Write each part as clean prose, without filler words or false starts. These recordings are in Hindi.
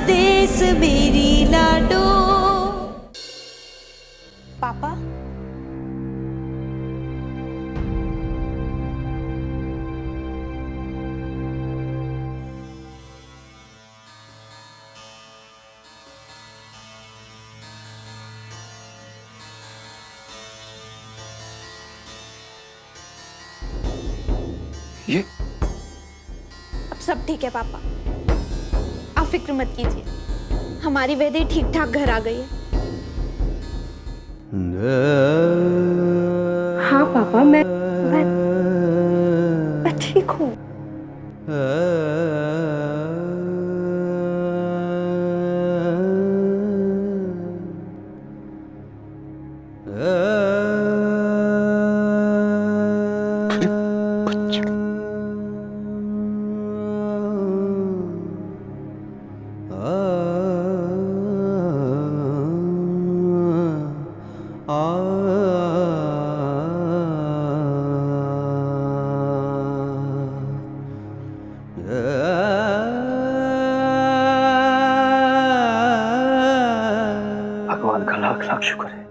देश मेरी लाडो। पापा, ये अब सब ठीक है पापा, आप फिक्र मत कीजिए, हमारी वैदेही ठीक ठाक घर आ गई है। हाँ पापा, मैं ठीक हूँ। भगवान का लाख लाख शुक्र है।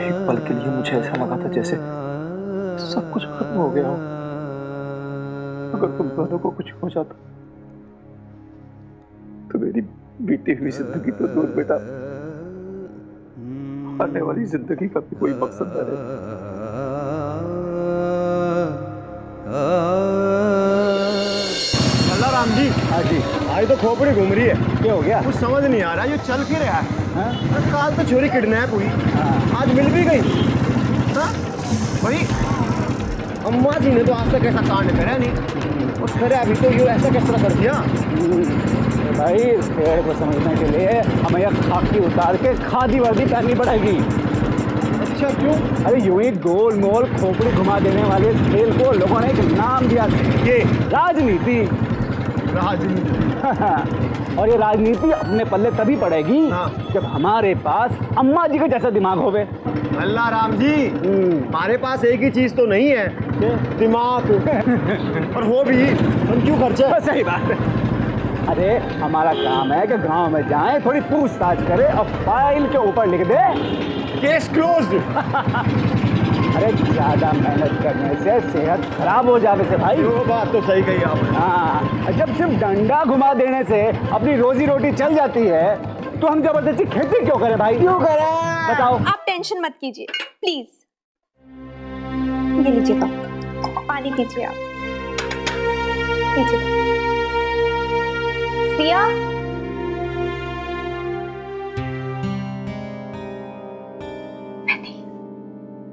एक पल के लिए मुझे ऐसा लगा था जैसे सब कुछ खत्म हो गया हो। अगर तुम दोनों को कुछ हो जाता तो मेरी बीती हुई जिंदगी तो दूर बेटा, आने वाली जिंदगी का भी कोई मकसद न रहे। राम जी, हाँ जी, आज तो खोपड़ी घूम रही है। क्या हो गया? कुछ समझ नहीं आ रहा, ये चल क्यों रहा है? हाँ? काल तो छोरी किडनैप हुई, आज मिल भी गई। हाँ? भाई अम्मा जी ने तो आज तक ऐसा कांड करा नहीं, उस खरे अभी तो ये ऐसा कैसे कर दिया? भाई इस पेड़ को समझने के लिए हमें यह खाकी उतार के खादी वर्दी पहननी पड़ेगी। अच्छा क्यों? अरे यूं ही गोल मोल खोपड़ी घुमा देने वाले इस खेल को लोगों ने एक नाम दिया, ये राजनीति। राजनीति? और ये राजनीति अपने पल्ले तभी पड़ेगी जब हमारे पास अम्मा जी के जैसा दिमाग होवे। अल्लाह राम जी, हमारे पास एक ही चीज तो नहीं है, दिमाग। और हो भी हम क्यों खर्चे? सही बात है। अरे हमारा काम है कि गांव में जाएं, थोड़ी पूछताछ करें और फाइल के ऊपर लिख दे केस क्लोज्ड। अरे ज्यादा मेहनत करने से सेहत खराब हो जाने से भाई। वो बात तो सही कही आपने। हाँ, जब सिर्फ डंडा घुमा देने से अपनी रोजी रोटी चल जाती है तो हम जबरदस्ती खेती क्यों करें भाई? क्यों करें बताओ? आप टेंशन मत कीजिए प्लीज, ये लीजिए पानी पीजिए आप, पीजिए। सिया,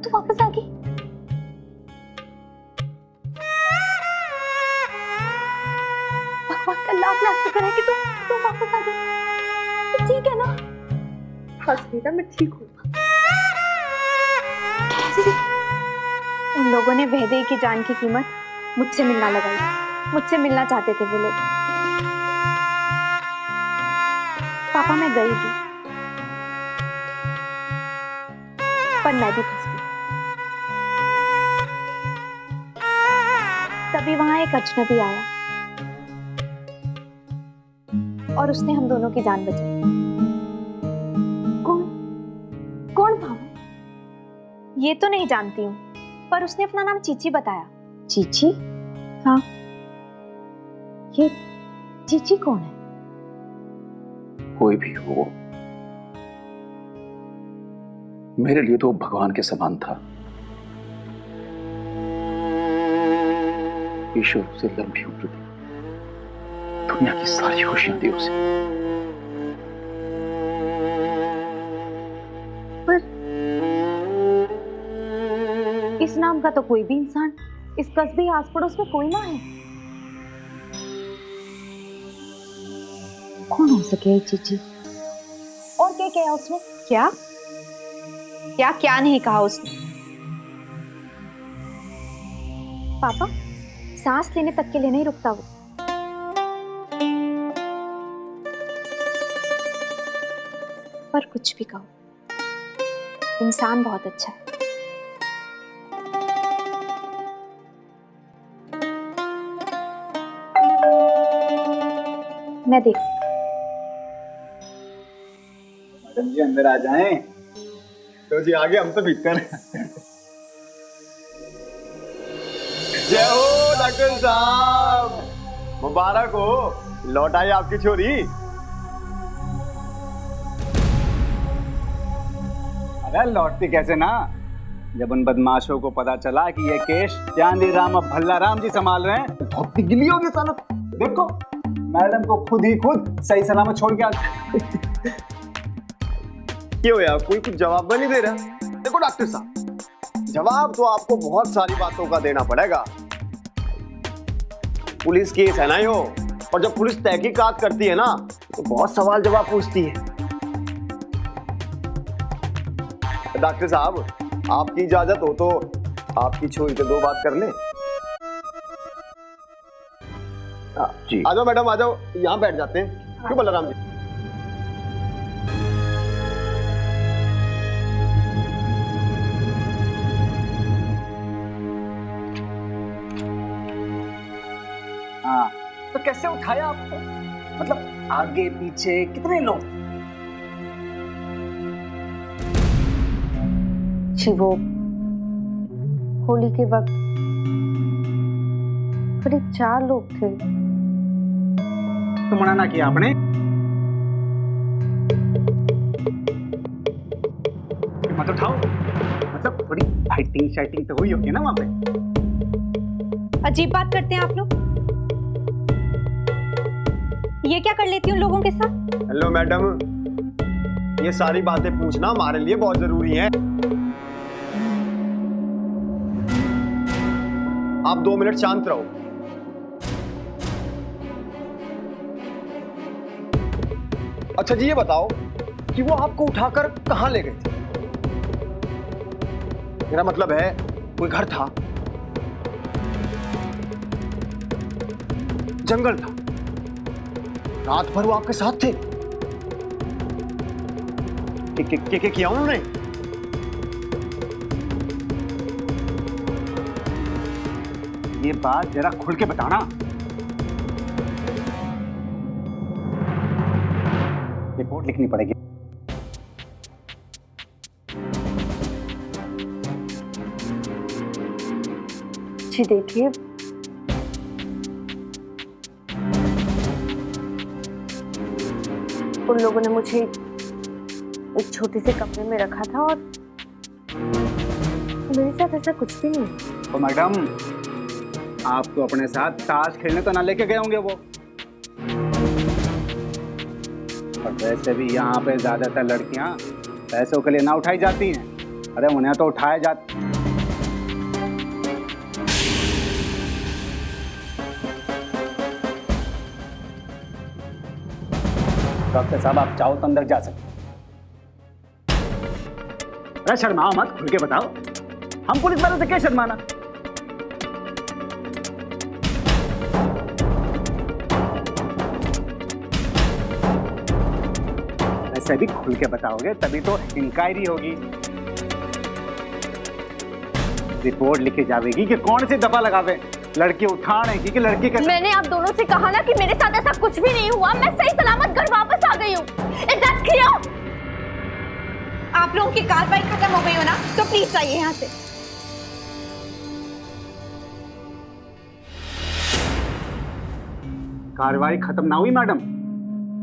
तू वापस आ गई? भगवान का लाख लाख शुक्र है कि तू वापस आ गई। तू ठीक है ना? हाँ बेटा, मैं ठीक हूँ। कैसे? उन लोगों ने वैदेही की जान की कीमत मुझसे मिलना लगाई, मुझसे मिलना चाहते थे वो लोग। पापा मैं गई थी, पर मैं भी फंस गई। तभी वहां एक अजनबी आया और उसने हम दोनों की जान बचाई। कौन था वो? ये तो नहीं जानती हूँ, पर उसने अपना नाम चीची बताया। चीची? हाँ। ये चीची कौन है? कोई भी हो, मेरे लिए तो भगवान के समान था। ईश्वर उसे लंबी उम्र दी, दुनिया की सारी खुशियां दी उसे। पर इस नाम का तो कोई भी इंसान इस कस्बे आस पड़ोस में कोई ना है। कौन हो सके ये चीची? और क्या कहा उसने? क्या क्या क्या नहीं कहा उसने? पापा, सांस लेने तक के लिए नहीं रुकता वो। पर कुछ भी कहो, इंसान बहुत अच्छा है। मैं देख। मैडम जी अंदर आ जाएं। तो जी आगे हम तो भीतर। जय हो डॉक्टर साहब, मुबारक हो, लौट आई आपकी छोरी। अरे लौटती कैसे ना, जब उन बदमाशों को पता चला कि ये केस चांदी राम अब भल्ला राम जी संभाल रहे हैं तो बहुत पिघली होगी साला। देखो मैडम को खुद ही खुद सही सलामत छोड़ के आ। क्यों यार, कोई कुछ जवाब नहीं दे रहा? देखो डॉक्टर साहब, जवाब तो आपको बहुत सारी बातों का देना पड़ेगा। पुलिस केस है ना यो, और जब पुलिस तहकीकात करती है ना तो बहुत सवाल जवाब पूछती है। डॉक्टर साहब, आपकी इजाजत हो तो आपकी छोरी से दो बात कर ले। जी आ जाओ मैडम, आ जाओ, यहाँ बैठ जाते हैं। क्यों बलराम जी? हाँ तो कैसे उठाया आपको, मतलब आगे पीछे कितने लोग? जी वो होली के वक्त करीब 4 लोग थे। तो मना ना किया आपने? मत उठाओ, मतलब थोड़ी फाइटिंग शाइटिंग तो हुई होगी ना वहां पे। अजीब बात करते हैं आप लोग। ये क्या कर लेती हूँ लोगों के साथ? हेलो मैडम, ये सारी बातें पूछना हमारे लिए बहुत जरूरी है। आप 2 मिनट शांत रहो। अच्छा जी, ये बताओ कि वो आपको उठाकर कहां ले गए थे? मेरा मतलब है कोई घर था, जंगल था, रात भर वो आपके साथ थे? क्या किया उन्होंने? ये बात जरा खुल के बताना। रिपोर्ट लिखनी पड़ेगी। जी देखिए, उन लोगों ने मुझे एक छोटे से कमरे में रखा था और मेरे साथ ऐसा कुछ भी नहीं। तो मैडम, आपको अपने साथ ताश खेलने तो ना लेके गए होंगे वो? और वैसे भी यहाँ पे ज्यादातर लड़कियां पैसों के लिए ना उठाई जाती हैं। अरे उन्हें तो उठाया जाता। डॉक्टर साहब, आप चाहो तो अंदर जा सकते। अरे शर्माओ मत, खुल के बताओ। हम पुलिस वालों से क्या शर्माना? ऐसे भी खुल के बताओगे तभी तो इंक्वायरी होगी, रिपोर्ट लिखी जाएगी कि कौन सी दफा लगावे, लड़की उठाने की कि लड़की का। मैंने आप दोनों से कहा ना कि मेरे साथ ऐसा कुछ भी नहीं हुआ। मैं सही सलामत घर वापस आ गई हूँ। Is that clear? आप लोगों की कार्रवाई खत्म हो गई हो ना, तो प्लीज जाइए यहाँ से। कार्रवाई खत्म ना हुई मैडम,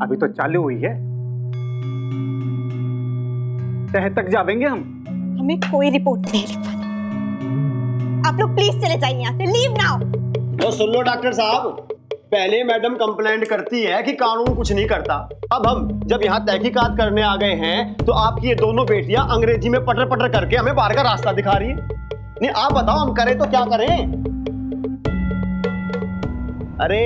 अभी तो चालू हुई है। तह तक जाएंगे हम। हमें कोई रिपोर्ट नहीं लिखवानी। आप लोग प्लीज चले जाइए यहाँ से। Leave now. तो सुन लो डॉक्टर साहब, पहले मैडम कंप्लेंट करती है कि कानून कुछ नहीं करता। अब हम जब यहाँ तहकीकात करने आ गए हैं तो आपकी ये दोनों बेटियां अंग्रेजी में पटर पटर करके हमें बाहर का रास्ता दिखा रही है। नहीं, आप बताओ हम करें तो क्या करें? अरे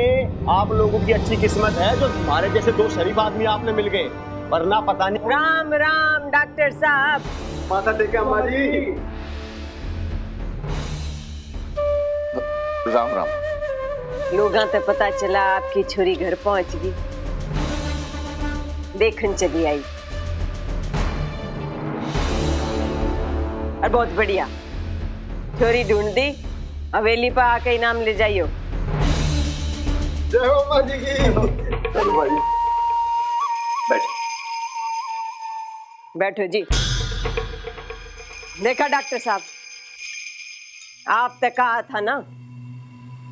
आप लोगों की अच्छी किस्मत है जो हमारे जैसे 2 शरीफ आदमी आपने मिल गए, वरना पता नहीं। राम राम डॉक्टर साहब। माथा टेके अम्मा जी। राम राम। लोगां तो पता चला आपकी छोरी घर पहुंच गई, देखन चली आई। और बहुत बढ़िया, छोरी ढूंढ दी, हवेली पर आके इनाम ले जाइयो। जय हो अम्मा जी की। चलो भाई बैठ। बैठो जी। देखा डॉक्टर साहब, आपने कहा था ना,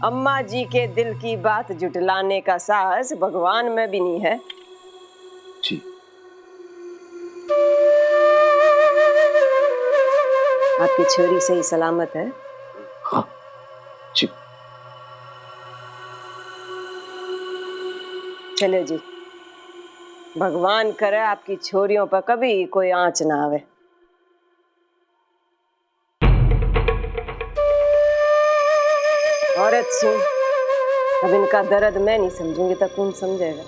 अम्मा जी के दिल की बात जुटलाने का साहस भगवान में भी नहीं है। जी आपकी छोरी सही सलामत है? हाँ जी। चलो जी, भगवान करे आपकी छोरियों पर कभी कोई आंच ना आवे। औरत सुन, अब इनका दर्द मैं नहीं समझूंगी तो कौन समझेगा?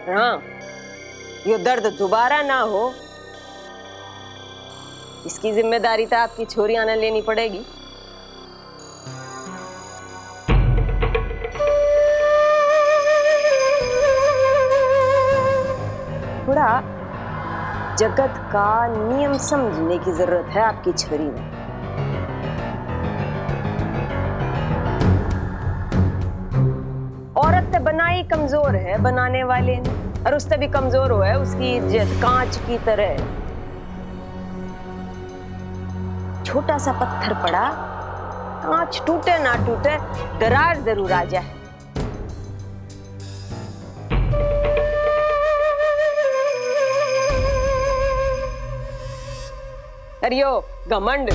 हाँ, ये दर्द दोबारा ना हो, इसकी जिम्मेदारी तो आपकी छोरियां ने लेनी पड़ेगी। थोड़ा जगत का नियम समझने की जरूरत है आपकी छोरी में। औरत तो बनाई कमजोर है बनाने वाले ने, और उससे भी कमजोर हो है उसकी इज्जत कांच की तरह। छोटा सा पत्थर पड़ा, कांच टूटे ना टूटे, दरार जरूर आ जाए। अरे यो घमंड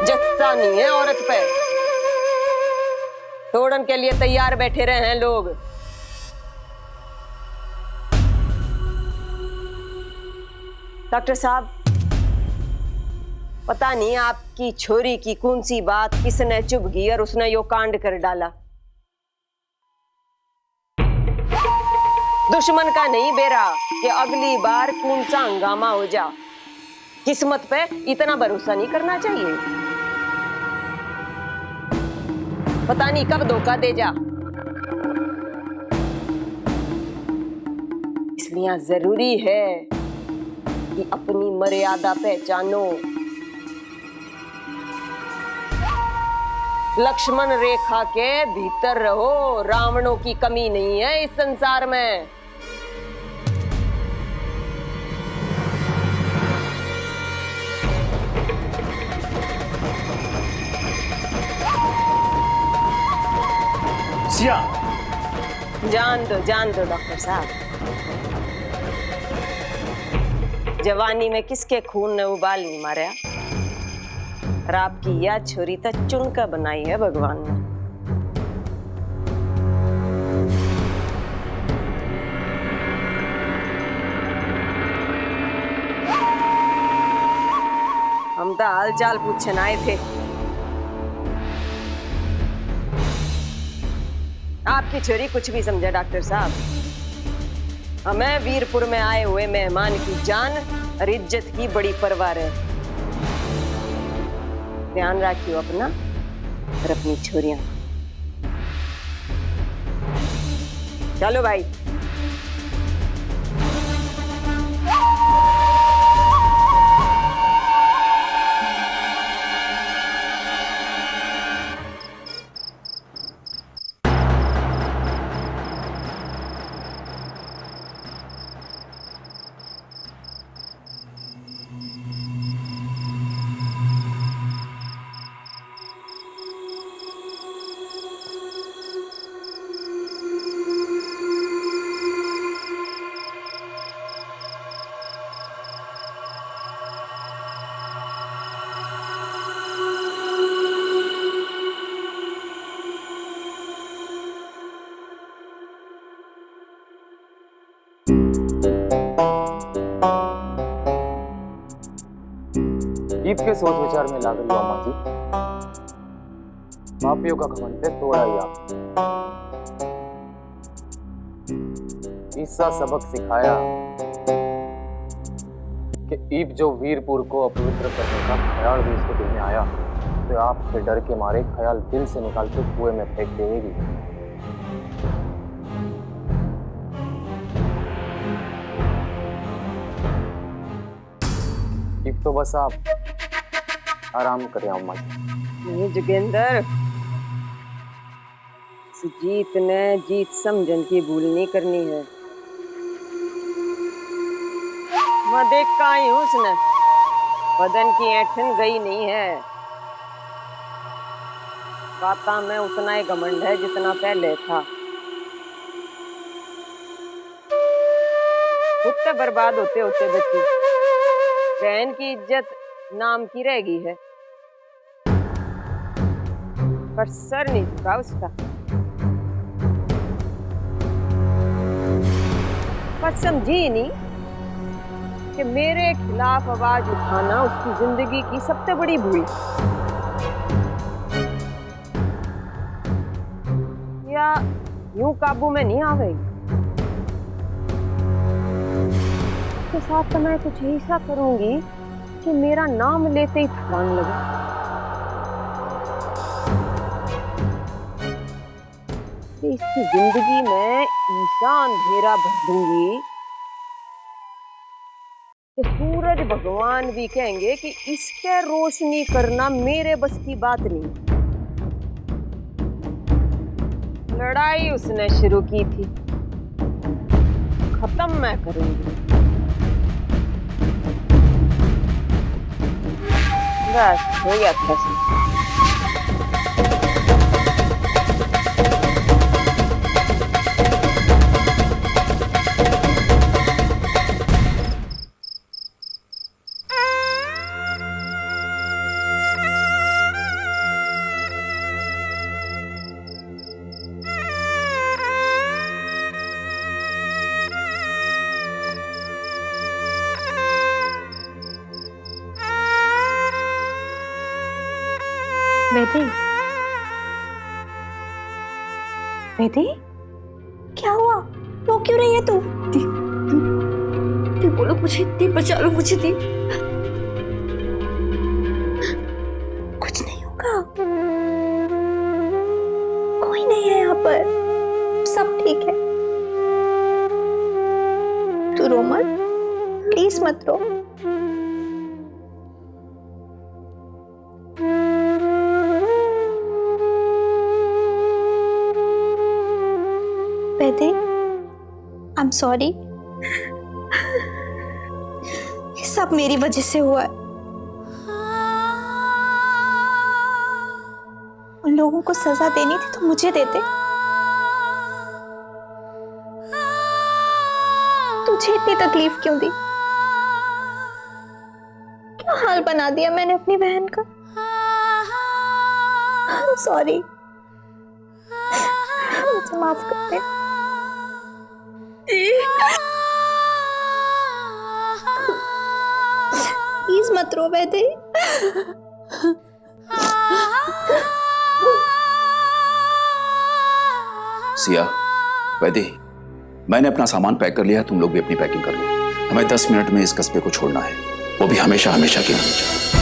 जत्ता नहीं है औरत पे, तोड़न के लिए तैयार बैठे रहे हैं लोग। डॉक्टर साहब, पता नहीं आपकी छोरी की कौन सी बात किसने चुभ गई और उसने यो कांड कर डाला। दुश्मन का नहीं बेरा कि अगली बार कौन सा हंगामा हो जा। किस्मत पे इतना भरोसा नहीं करना चाहिए, पता नहीं कब धोखा दे जा। इसलिए जरूरी है कि अपनी मर्यादा पहचानो। लक्ष्मण रेखा के भीतर रहो, रावणों की कमी नहीं है इस संसार में। जान दो डॉक्टर साहब, जवानी में किसके खून ने उबाल नहीं मारा, और आपकी यह छोरी तो चुनकर बनाई है भगवान ने। हम तो हाल चाल पूछने आए थे। आपकी छोरी कुछ भी समझे डॉक्टर साहब, हमें वीरपुर में आए हुए मेहमान की जान और इज्जत की बड़ी परवाह है। ध्यान रखियो अपना और अपनी छोरियां। चलो भाई। ईद के सोच विचार में लाग रही हो अम्मा जी। पापियों का घमंड पे तोड़ा ही आप। ईसा सबक सिखाया कि ईब जो वीरपुर को अपवित्र करने का ख्याल भी उसके दिल में आया तो आपके डर के मारे ख्याल दिल से निकाल के कुएं में फेंक देगी। तो बस आप आराम करें अम्मा जी। नहीं जोगेंद्र, इस जीत ने जीत समझन की भूल नहीं करनी है। मैं देख का आई हूं उसने, बदन की ऐठन गई नहीं है। बाता में उतना ही घमंड है जितना पहले था। खुद तो बर्बाद होते होते बच्ची, बहन की इज्जत नाम की रह गई है, पर सर नहीं झुका उसका। पर समझी ही नहीं कि मेरे खिलाफ आवाज उठाना उसकी जिंदगी की सबसे बड़ी भूल, या यूं काबू में नहीं आ गई। उसके साथ तो मैं कुछ ऐसा करूंगी कि मेरा नाम लेते ही थकान लगे। कि इसकी जिंदगी में ऐसा अंधेरा भर दूंगी कि सूरज भगवान भी कहेंगे कि इसके रोशनी करना मेरे बस की बात नहीं। लड़ाई उसने शुरू की थी, खत्म मैं करूंगी। बस हो गया फैसला। वेदी, वेदी, क्या हुआ? रो क्यों रही है तू? दी बोलो मुझे, दी बचा लो मुझे, दी। कुछ नहीं होगा, कोई नहीं है यहाँ पर, सब ठीक है। तू रो मत, प्लीज मत रो। वैदे, आई एम सॉरी, ये सब मेरी वजह से हुआ है। उन लोगों को सजा देनी थी तो मुझे देते, तुझे इतनी तकलीफ क्यों दी? क्या हाल बना दिया मैंने अपनी बहन का? आई एम सॉरी, मुझे माफ कर दे। प्लीज मत रो वैदे। सिया, वैदे, मैंने अपना सामान पैक कर लिया है, तुम लोग भी अपनी पैकिंग कर लो। हमें 10 मिनट में इस कस्बे को छोड़ना है, वो भी हमेशा हमेशा के लिए।